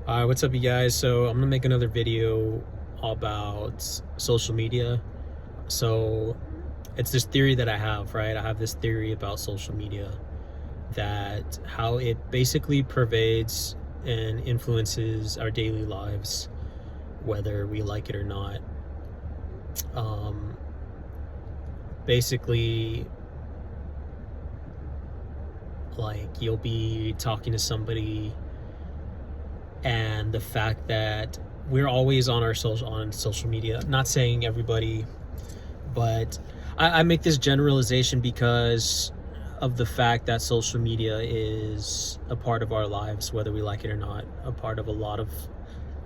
What's up, you guys? So I'm gonna make another video about social media. So it's this theory that I have, right? I have this theory about social media, that how it basically pervades and influences our daily lives, whether we like it or not. Um, Basically, like, you'll be talking to somebody, and the fact that we're always on social media. Not saying everybody, but I make this generalization because of the fact that social media is a part of our lives, whether we like it or not, a part of a lot of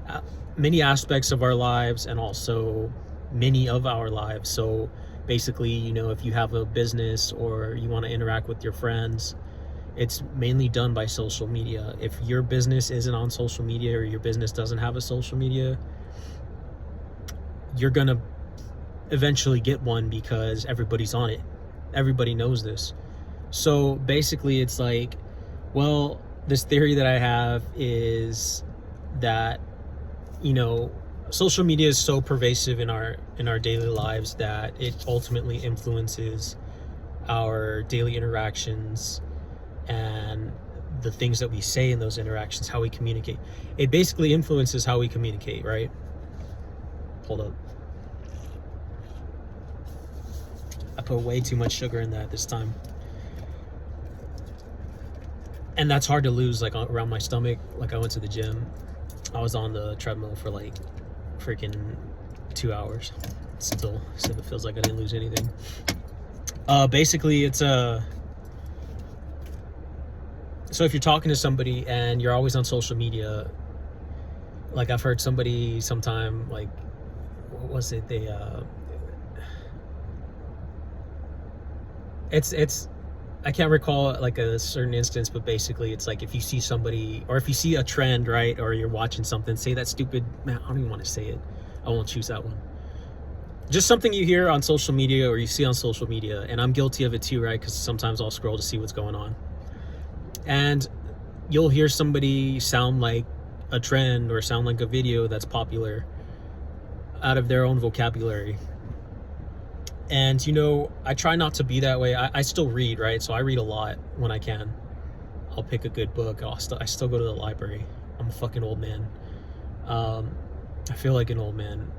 uh, many aspects of our lives, and also many of our lives. So basically, if you have a business or you want to interact with your friends, it's mainly done by social media. If your business isn't on social media, or your business doesn't have a social media, you're gonna eventually get one because everybody's on it. Everybody knows this. So basically, it's like, well, this theory that I have is that, you know, social media is so pervasive in our daily lives that it ultimately influences our daily interactions and the things that we say in those interactions, how we communicate. It basically influences how we communicate, right? Hold up. I put way too much sugar in that this time. And that's hard to lose, like, around my stomach. Like, I went to the gym. I was on the treadmill for like freaking 2 hours. Still it feels like I didn't lose anything. Basically, it's so if you're talking to somebody and you're always on social media, like, I've heard somebody sometime, like, what was it? It's I can't recall like a certain instance, but basically it's like, if you see somebody, or if you see a trend, right, or you're watching something, say that stupid, man, I don't even want to say it. I won't choose that one. Just something you hear on social media or you see on social media, and I'm guilty of it too, right? Because sometimes I'll scroll to see what's going on, and you'll hear somebody sound like a trend or sound like a video that's popular out of their own vocabulary. And I try not to be that way. I still read, right? So I read a lot when I can. I'll pick a good book. I still go to the library. I'm a fucking old man. I feel like an old man.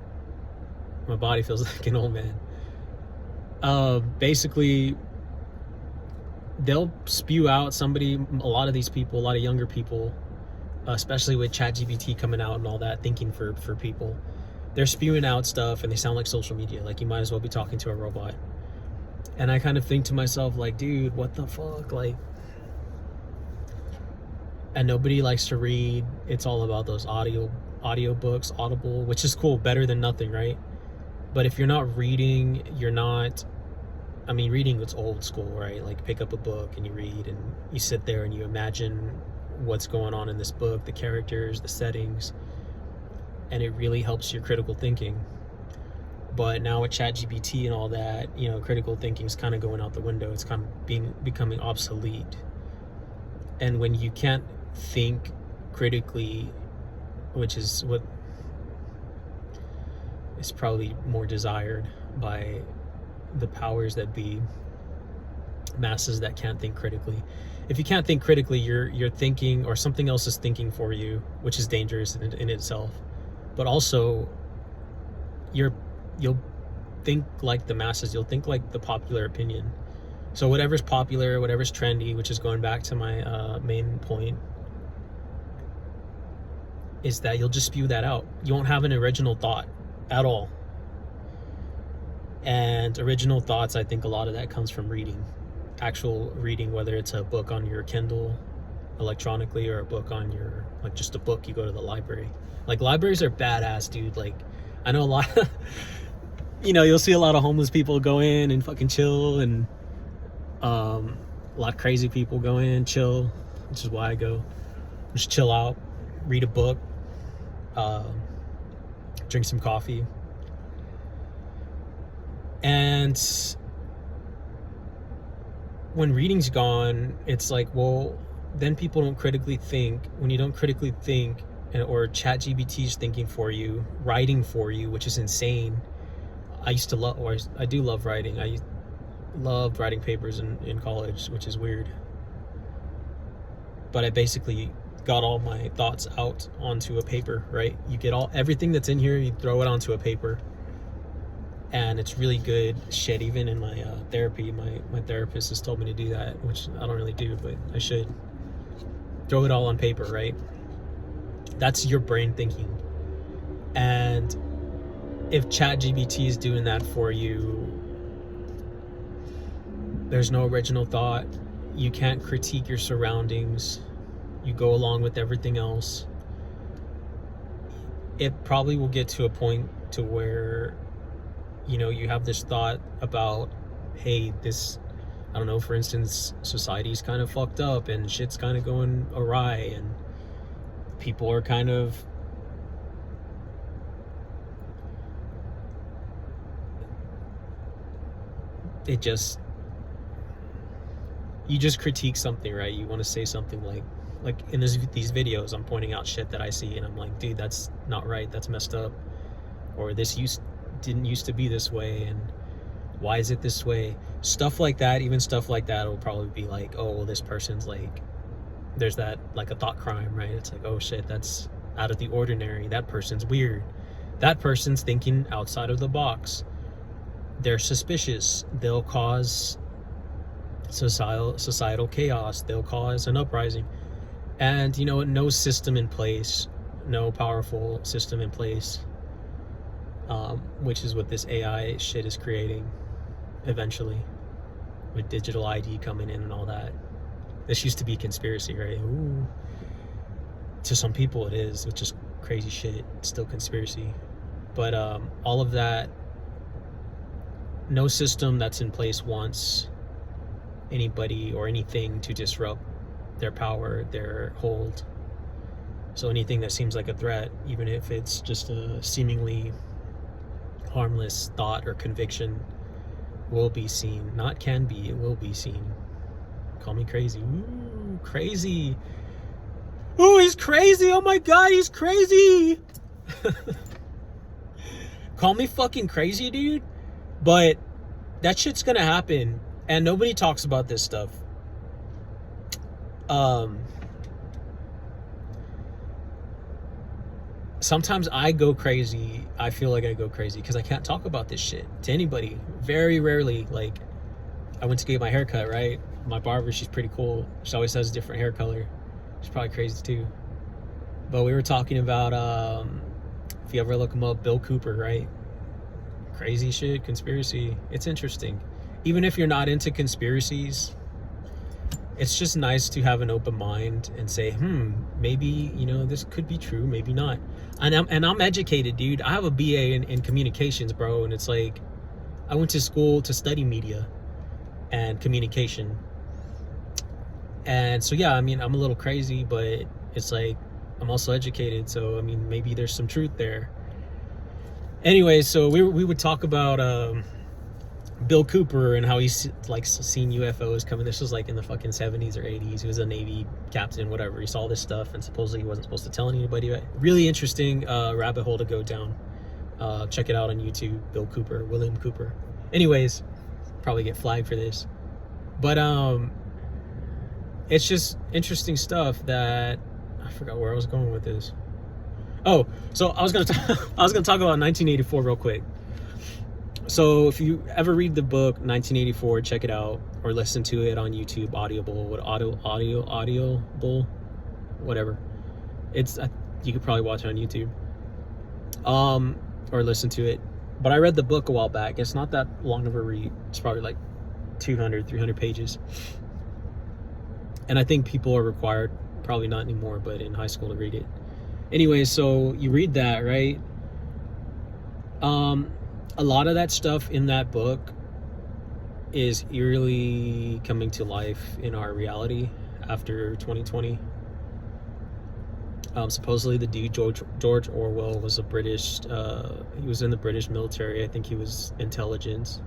My body feels like an old man. Basically, they'll spew out a lot of these people, a lot of younger people, especially with ChatGPT coming out and all that, thinking for people. They're spewing out stuff and they sound like social media. Like, you might as well be talking to a robot. And I kind of think to myself, like, dude, what the fuck? Like, and nobody likes to read. It's all about those audio books, Audible, which is cool, better than nothing, right? But if you're not reading, reading was old school, right? Like, pick up a book and you read and you sit there and you imagine what's going on in this book, the characters, the settings, and it really helps your critical thinking. But now with ChatGPT and all that, critical thinking is kind of going out the window. It's kind of becoming obsolete. And when you can't think critically, which is what is probably more desired by the powers that be, masses that can't think critically. If you can't think critically, you're thinking, or something else is thinking for you, which is dangerous in itself. But also, you'll think like the masses. You'll think like the popular opinion. So whatever's popular, whatever's trendy, which is going back to my main point, is that you'll just spew that out. You won't have an original thought at all. And original thoughts, I think a lot of that comes from reading. Actual reading, whether it's a book on your Kindle electronically, or a book on your, like, just a book you go to the library. Like, libraries are badass, dude. Like, I know a lot of, you'll see a lot of homeless people go in and fucking chill, and a lot of crazy people go in, chill, which is why I go. Just chill out, read a book, drink some coffee. And when reading's gone, it's like, well, then people don't critically think. When you don't critically think, or ChatGPT is thinking for you, writing for you, which is insane. I used to love, or I do love writing. I loved writing papers in college, which is weird. But I basically got all my thoughts out onto a paper, right? You get everything that's in here, you throw it onto a paper. And it's really good shit. Even in my therapy, my therapist has told me to do that, which I don't really do, but I should. Throw it all on paper, right? That's your brain thinking. And if ChatGPT is doing that for you, there's no original thought. You can't critique your surroundings. You go along with everything else. It probably will get to a point to where, you know, you have this thought about, hey, this, I don't know, for instance, society's kind of fucked up and shit's kind of going awry and people are kind of you just critique something, right? You want to say something like in these videos, I'm pointing out shit that I see and I'm like, dude, that's not right, that's messed up, or this didn't used to be this way, and why is it this way? Stuff like that. Even stuff like that will probably be like, oh, well, this person's like, there's that, like a thought crime, right? It's like, oh shit, that's out of the ordinary, that person's weird, that person's thinking outside of the box, they're suspicious, they'll cause societal chaos, they'll cause an uprising. And you know, no system in place, no powerful system in place, which is what this AI shit is creating eventually, with digital ID coming in and all that. This used to be conspiracy, right? Ooh. To some people it is, which is crazy shit. It's still conspiracy. But all of that, no system that's in place wants anybody or anything to disrupt their power, their hold. So anything that seems like a threat, even if it's just a seemingly harmless thought or conviction, will be seen. Not can be, it will be seen. Call me crazy. Ooh, crazy. Ooh, he's crazy. Oh my god, he's crazy. Call me fucking crazy, dude. But that shit's gonna happen. And nobody talks about this stuff. Sometimes I go crazy. I feel like I go crazy because I can't talk about this shit to anybody. Very rarely. Like, I went to get my hair cut, right? My barber, she's pretty cool. She always has a different hair color. She's probably crazy too. But we were talking about, if you ever look him up, Bill Cooper, right? Crazy shit, conspiracy. It's interesting. Even if you're not into conspiracies, it's just nice to have an open mind and say, maybe, you know, this could be true, maybe not. And I'm educated, dude. I have a BA in communications, bro. And it's like, I went to school to study media and communication. And so, yeah, I mean, I'm a little crazy, but it's like, I'm also educated. So, I mean, maybe there's some truth there. Anyway, so we would talk about Bill Cooper and how he's like seen UFOs coming. This was like in the fucking 70s or 80s. He was a Navy captain, whatever. He saw this stuff and supposedly he wasn't supposed to tell anybody. Really interesting rabbit hole to go down. Check it out on YouTube. Bill Cooper, William Cooper. Anyways, probably get flagged for this, but it's just interesting stuff that I forgot where I was going with this. Oh, so I was gonna talk about 1984 real quick. So if you ever read the book 1984, check it out, or listen to it on YouTube, Audible, whatever. It's you could probably watch it on YouTube, or listen to it. But I read the book a while back. It's not that long of a read. It's probably like 300 pages. And I think people are required, probably not anymore, but in high school to read it. Anyway, so you read that, right? A lot of that stuff in that book is eerily coming to life in our reality after 2020. Supposedly the dude, George Orwell, was a British, he was in the British military. I think he was intelligence.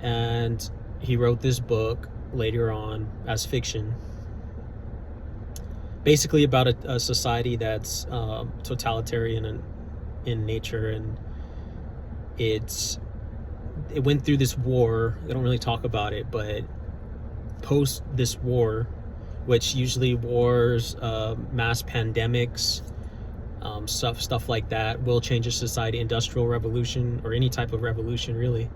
And he wrote this book later on as fiction. basically about a society that's totalitarian in nature, and it went through this war. They don't really talk about it, but post this war, which usually wars, mass pandemics, stuff like that will change a society. Industrial revolution, or any type of revolution really,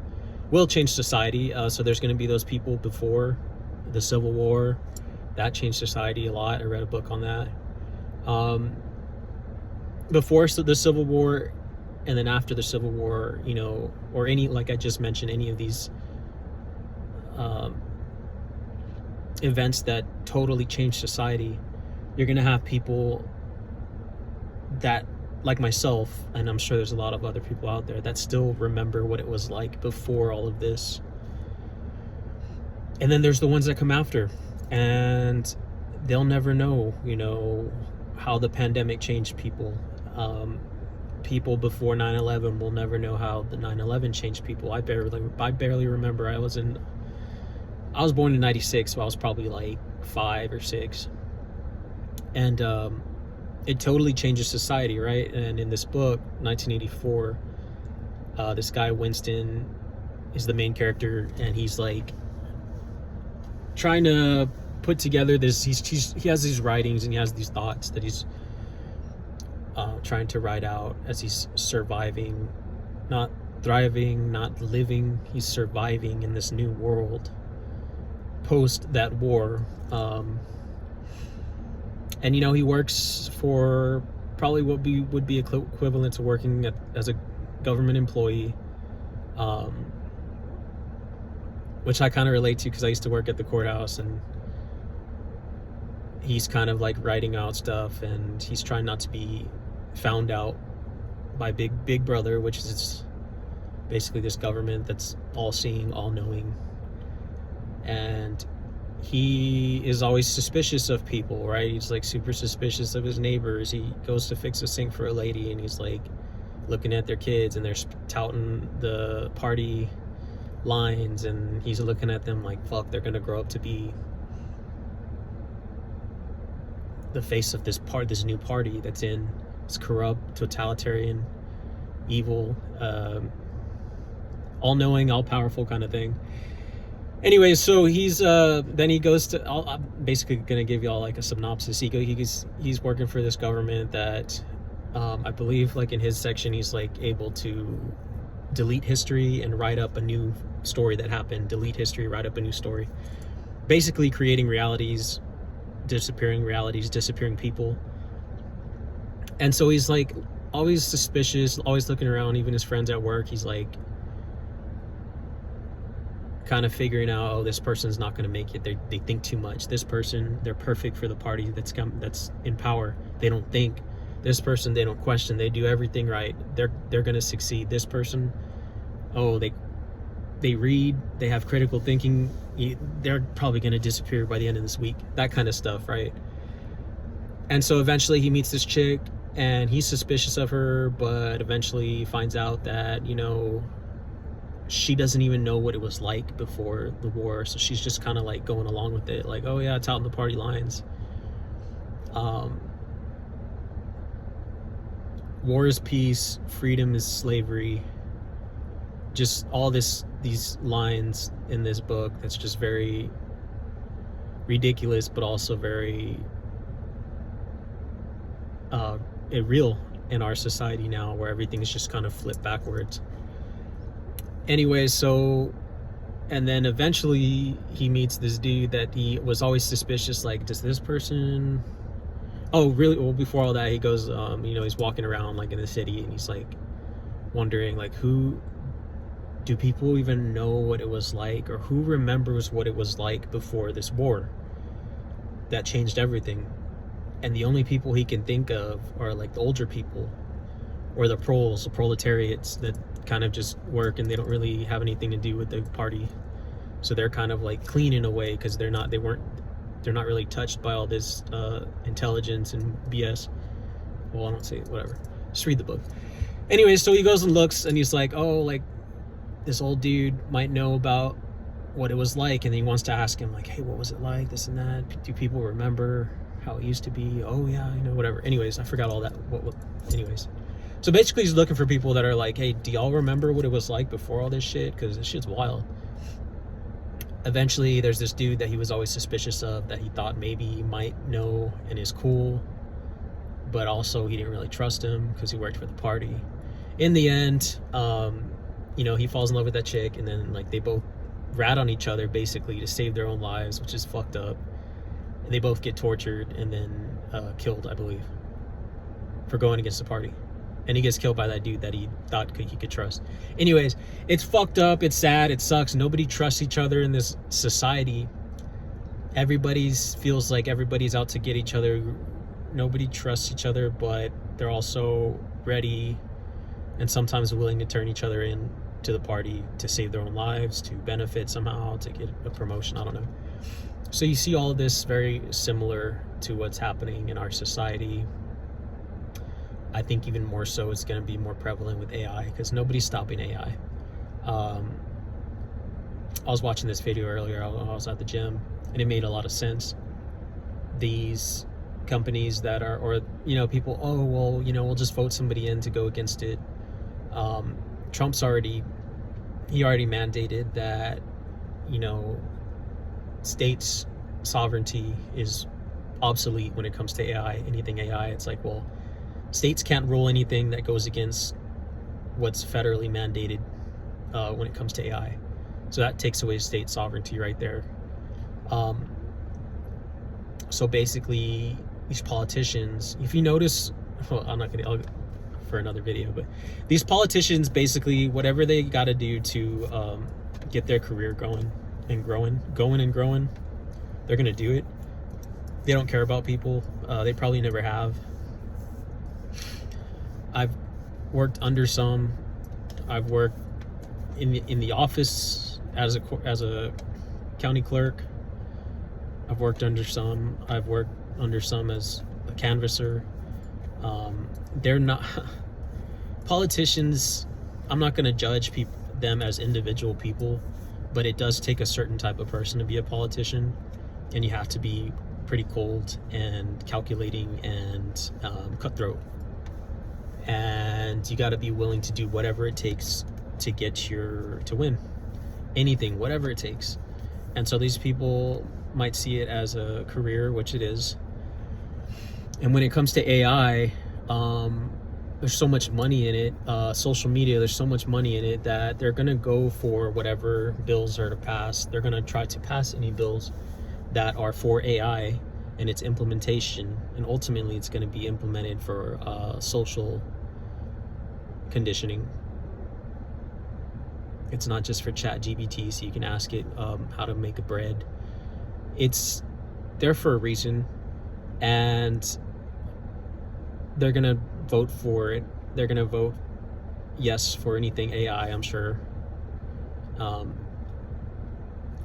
will change society. So there's going to be those people before the Civil War that changed society a lot. I read a book on that. Before the Civil War, and then after the Civil War, you know, or any, like I just mentioned, any of these events that totally change society, you're gonna have people that, like myself, and I'm sure there's a lot of other people out there that still remember what it was like before all of this. And then there's the ones that come after, and they'll never know, you know, how the pandemic changed people. People before 9/11 will never know how the 9/11 changed people. I barely remember. I was born in 96, so I was probably like 5 or 6. And it totally changes society, right? And in this book, 1984, this guy Winston is the main character, and he's like trying to put together this. He has these writings, and he has these thoughts that he's trying to write out as he's surviving, not thriving, not living. He's surviving in this new world post that war. And you know, he works for probably what would be equivalent to working as a government employee, which I kind of relate to because I used to work at the courthouse, and he's kind of like writing out stuff, and he's trying not to be found out by Big Brother, which is basically this government that's all-seeing, all-knowing. And he is always suspicious of people, right? He's like super suspicious of his neighbors. He goes to fix a sink for a lady, and he's like looking at their kids, and they're touting the party lines, and he's looking at them like, fuck, they're gonna grow up to be the face of this new party that's in. It's corrupt, totalitarian, evil, all-knowing, all-powerful kind of thing. Anyway, so he's then he goes to. I'm basically gonna give y'all like a synopsis. He's working for this government that I believe, like in his section, he's like able to delete history and write up a new story that happened. Delete history, write up a new story. Basically, creating realities, disappearing people. And so he's like always suspicious, always looking around. Even his friends at work, he's like kind of figuring out, oh, this person's not going to make it. They think too much. This person, they're perfect for the party that's in power. They don't think. This person, they don't question. They do everything right. They're going to succeed. This person, oh, they read. They have critical thinking. They're probably going to disappear by the end of this week. That kind of stuff, right? And so eventually he meets this chick, and he's suspicious of her, but eventually finds out that, you know, she doesn't even know what it was like before the war, so she's just kind of like going along with it, like, oh yeah, it's out in the party lines. War is peace, freedom is slavery. Just all these lines in this book that's just very ridiculous, but also very real in our society now, where everything's just kind of flipped backwards. Anyway, so, and then eventually he meets this dude that he was always suspicious, like, does this person, oh really, well, before all that, he goes, you know, he's walking around like in the city, and he's like wondering, like, who do people even know what it was like, or who remembers what it was like before this war that changed everything? And the only people he can think of are like the older people, or the proletariats that kind of just work, and they don't really have anything to do with the party. So they're kind of like clean in a way, because they're not really touched by all this intelligence and BS. Well, I don't say it, whatever. Just read the book. Anyway, so he goes and looks, and he's like, oh, like this old dude might know about what it was like, and he wants to ask him, like, hey, what was it like, this and that? Do people remember? how it used to be. Oh yeah, whatever. Anyways, I forgot all that. Anyways, so basically he's looking for people that are like, hey, do y'all remember what it was like before all this shit? Because this shit's wild. Eventually there's this dude that he was always suspicious of, that he thought maybe he might know and is cool, but also he didn't really trust him because he worked for the party. In the end, he falls in love with that chick, and then like they both rat on each other basically to save their own lives, which is fucked up. And they both get tortured and then killed, I believe, for going against the party. And he gets killed by that dude that he thought he could trust. Anyways, it's fucked up. It's sad. It sucks. Nobody trusts each other in this society. Everybody feels like everybody's out to get each other. Nobody trusts each other, but they're also ready and sometimes willing to turn each other in to the party to save their own lives, to benefit somehow, to get a promotion. I don't know. So you see all of this very similar to what's happening in our society. I think even more so it's going to be more prevalent with AI, because nobody's stopping AI. I was watching this video earlier. I was at the gym, and it made a lot of sense. These companies that are, or people, oh well, we'll just vote somebody in to go against it. Trump's already mandated that states' sovereignty is obsolete when it comes to AI. Anything AI, it's like, well, states can't rule anything that goes against what's federally mandated when it comes to AI. So that takes away state sovereignty right there. So basically, these politicians, if you notice, well, I'll for another video, but these politicians, basically, whatever they got to do to get their career going and growing, they're going to do it. They don't care about people. They probably never have. I've worked under some. I've worked in the office as a county clerk. I've worked under some. I've worked under some as a canvasser. They're not politicians. I'm not going to judge them as individual people, but it does take a certain type of person to be a politician, and you have to be pretty cold and calculating and cutthroat. And you got to be willing to do whatever it takes to to win anything, whatever it takes. And so these people might see it as a career, which it is. And when it comes to AI, there's so much money in it. Social media, there's so much money in it that they're going to go for whatever bills are to pass. They're going to try to pass any bills that are for AI and its implementation. And ultimately, it's going to be implemented for social conditioning. It's not just for ChatGPT, so you can ask it how to make a bread. It's there for a reason, and they're gonna vote for it. They're gonna vote yes for anything AI, I'm sure,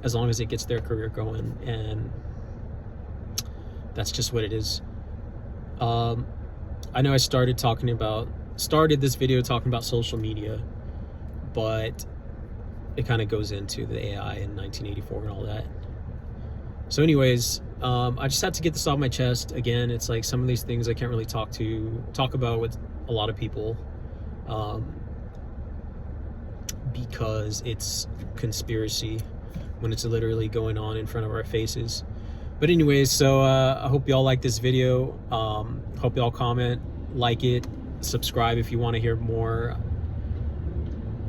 as long as it gets their career going, and that's just what it is. I know I started this video talking about social media, but it kind of goes into the AI in 1984 and all that. So anyways, I just had to get this off my chest. Again, it's like some of these things I can't really talk about with a lot of people, because it's conspiracy when it's literally going on in front of our faces. But anyways, so I hope y'all like this video. Hope y'all comment, like it, subscribe if you want to hear more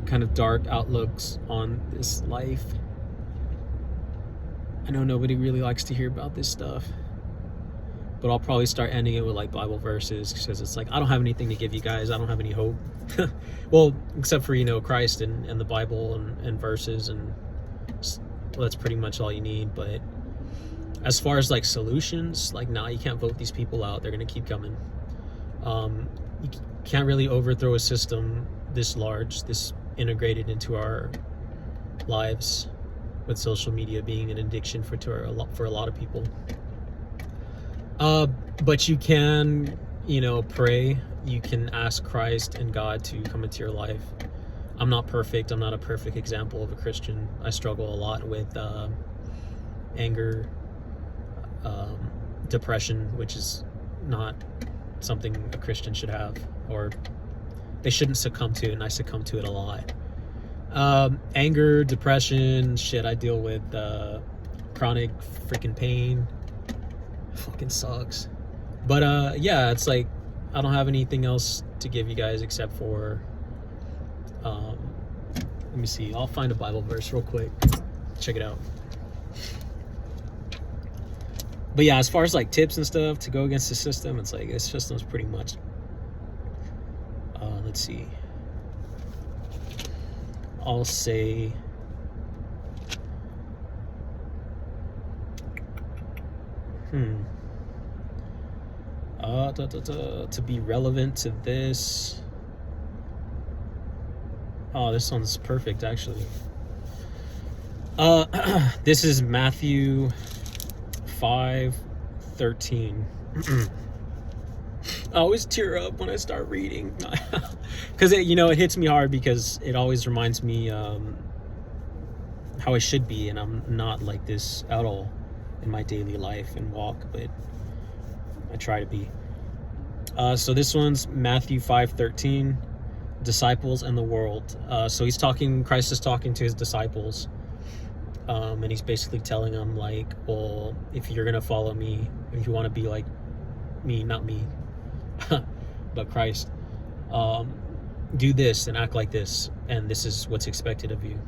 kind of dark outlooks on this life. I know nobody really likes to hear about this stuff, but I'll probably start ending it with like Bible verses, because it's like I don't have anything to give you guys. I don't have any hope. Well, except for Christ and the Bible and verses, and well, that's pretty much all you need. But as far as like solutions, like you can't vote these people out. They're gonna keep coming. You can't really overthrow a system this large, this integrated into our lives, with social media being an addiction for a lot of people. But you can, pray. You can ask Christ and God to come into your life. I'm not perfect. I'm not a perfect example of a Christian. I struggle a lot with anger, depression, which is not something a Christian should have, or they shouldn't succumb to, and I succumb to it a lot. Anger, depression, shit, I deal with chronic freaking pain. Fucking sucks. But yeah, it's like I don't have anything else to give you guys except for let me see, I'll find a Bible verse real quick, check it out. But yeah, as far as like tips and stuff to go against the system, it's like this system's pretty much let's see, I'll say to be relevant to this. Oh, this one's perfect actually. This is Matthew 5:13. I always tear up when I start reading because it hits me hard, because it always reminds me how I should be, and I'm not like this at all in my daily life and walk, but I try to be. So this one's Matthew 5:13, disciples and the world. So Christ is talking to his disciples, and he's basically telling them like, well, if you're gonna follow me, if you want to be like me, not me, but Christ, do this and act like this, and this is what's expected of you.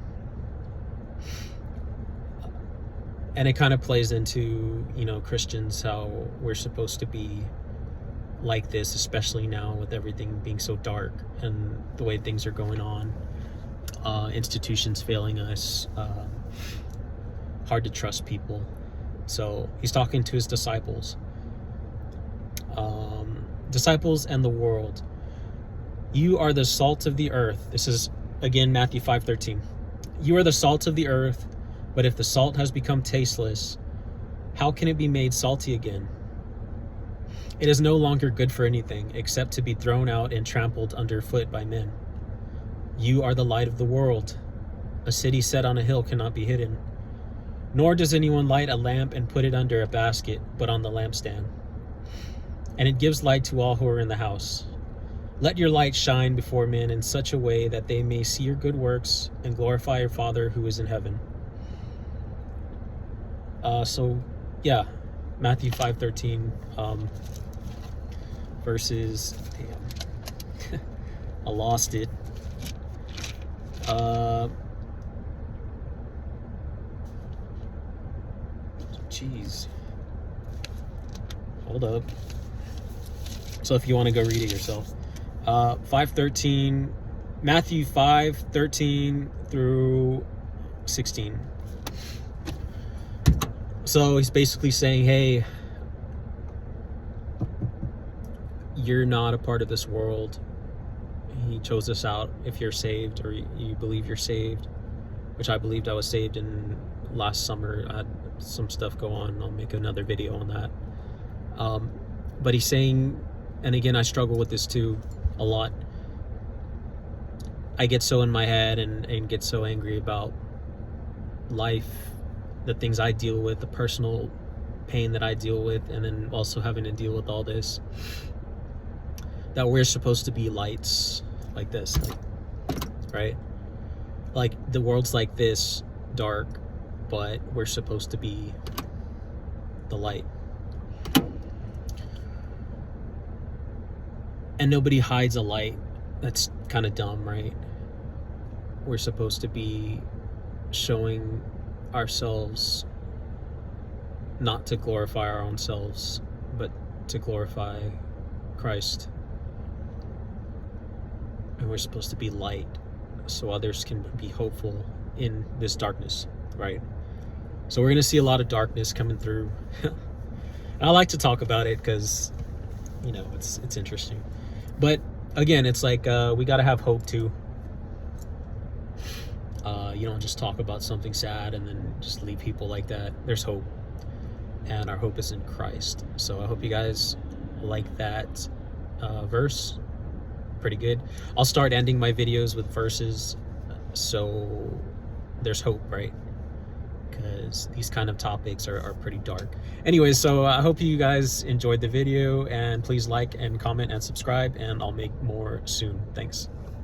And it kind of plays into, Christians, how we're supposed to be like this, especially now with everything being so dark and the way things are going on, institutions failing us, hard to trust people. So he's talking to his disciples. Disciples and the world. You are the salt of the earth. This is again Matthew 5:13. You are the salt of the earth, but if the salt has become tasteless, how can it be made salty again? It is no longer good for anything except to be thrown out and trampled underfoot by men. You are the light of the world. A city set on a hill cannot be hidden. Nor does anyone light a lamp and put it under a basket, but on the lampstand. And it gives light to all who are in the house. Let your light shine before men in such a way that they may see your good works and glorify your Father who is in heaven. So yeah, Matthew 5:13, verses, damn, I lost it. Jeez. Hold up. So if you want to go read it yourself. 5:13, Matthew 5:13 through 16. So he's basically saying, hey, you're not a part of this world. He chose us out. If you're saved, or you believe you're saved, which I believed I was saved in last summer. I had some stuff go on. I'll make another video on that. But he's saying, and again, I struggle with this too a lot. I get so in my head and get so angry about life, the things I deal with, the personal pain that I deal with, and then also having to deal with all this, that we're supposed to be lights like this, right? Like the world's like this, dark, but we're supposed to be the light. And nobody hides a light. That's kind of dumb, right? We're supposed to be showing ourselves, not to glorify our own selves, but to glorify Christ. And we're supposed to be light so others can be hopeful in this darkness, right? So we're going to see a lot of darkness coming through. And I like to talk about it because, it's interesting. But again, it's like we got to have hope too. You don't just talk about something sad and then just leave people like that. There's hope, and our hope is in Christ. So I hope you guys like that verse. Pretty good. I'll start ending my videos with verses, so there's hope, right? because these kind of topics are pretty dark. Anyways, so I hope you guys enjoyed the video, and please like and comment and subscribe, and I'll make more soon. Thanks.